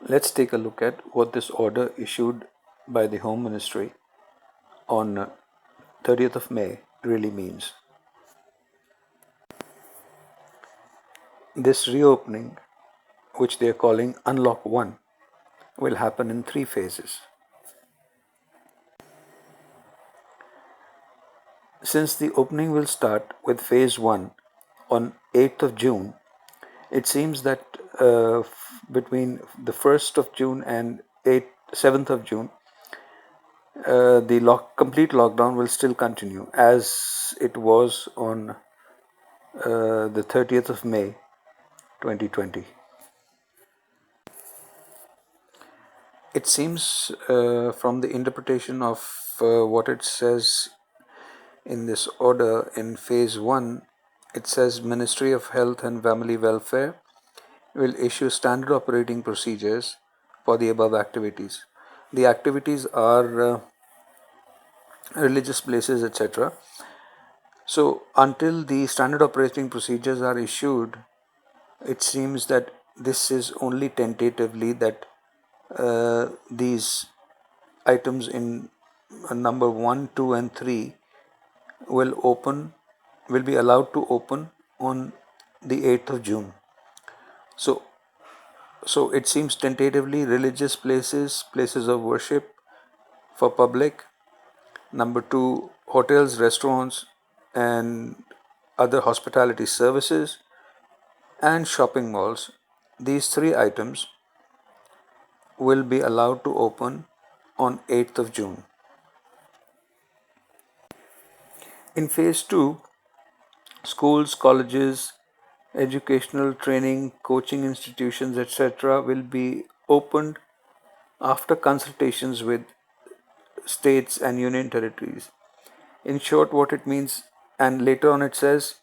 Let's take a look at what this order issued by the Home Ministry on 30th of May really means. This reopening, which they are calling Unlock 1, will happen in 3 phases. Since the opening will start with phase 1 on 8th of June, it seems that between the 1st of June and 7th of June, the complete lockdown will still continue as it was on the 30th of May 2020. It seems from the interpretation of what it says in this order in phase 1, it says Ministry of Health and Family Welfare will issue standard operating procedures for the above activities. The activities are religious places, etc. So until the standard operating procedures are issued, it seems that this is only tentatively that these items in number 1, 2 and 3 will be allowed to open on the 8th of June. So it seems tentatively religious places, places of worship for public, number 2 hotels, restaurants and other hospitality services, and shopping malls. These 3 items will be allowed to open on 8th of June. In phase 2, schools, colleges, educational training, coaching institutions, etc. will be opened after consultations with states and union territories. In short, what it means, and later on it says,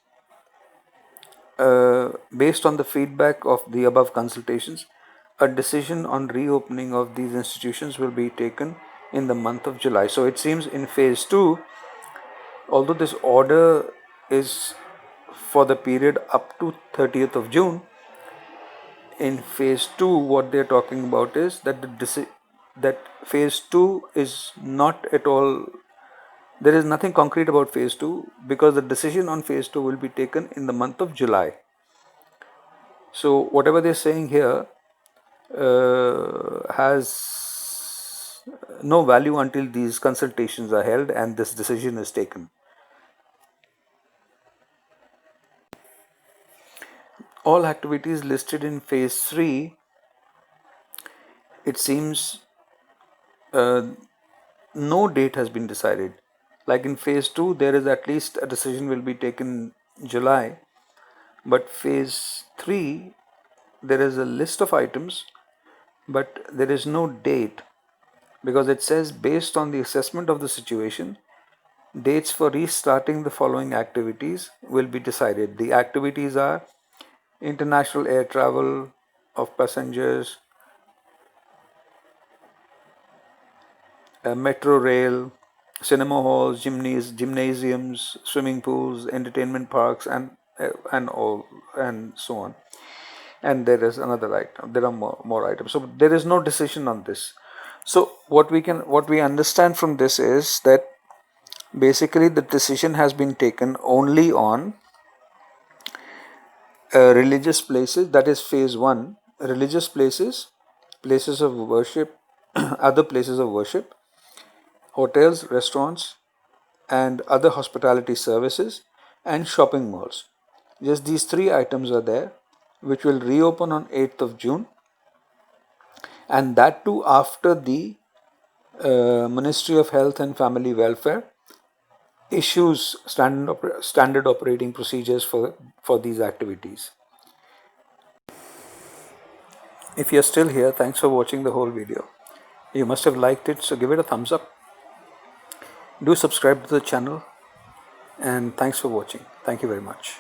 based on the feedback of the above consultations, a decision on reopening of these institutions will be taken in the month of July. So it seems in phase 2, although this order is for the period up to 30th of June, in phase 2 what they're talking about is that that phase 2 is not at all, there is nothing concrete about phase 2 because the decision on phase 2 will be taken in the month of July. So whatever they're saying here has no value until these consultations are held and this decision is taken. All activities listed in phase 3, it seems no date has been decided. Like in phase 2, there is at least a decision will be taken July, but phase 3, there is a list of items, but there is no date because it says based on the assessment of the situation, dates for restarting the following activities will be decided. The activities are international air travel of passengers, metro rail, cinema halls, gymnasiums, swimming pools, entertainment parks, and all and so on. And there is another item. There are more items. So there is no decision on this. So what we understand from this is that basically the decision has been taken only on religious places. That is phase 1. Religious places, places of worship, other places of worship, hotels, restaurants, and other hospitality services, and shopping malls. Just these 3 items are there, which will reopen on 8th of June, and that too after the Ministry of Health and Family Welfare issues standard operating procedures for these activities. If you are still here, thanks for watching the whole video. You must have liked it, so give it a thumbs up. Do subscribe to the channel, and thanks for watching. Thank you very much.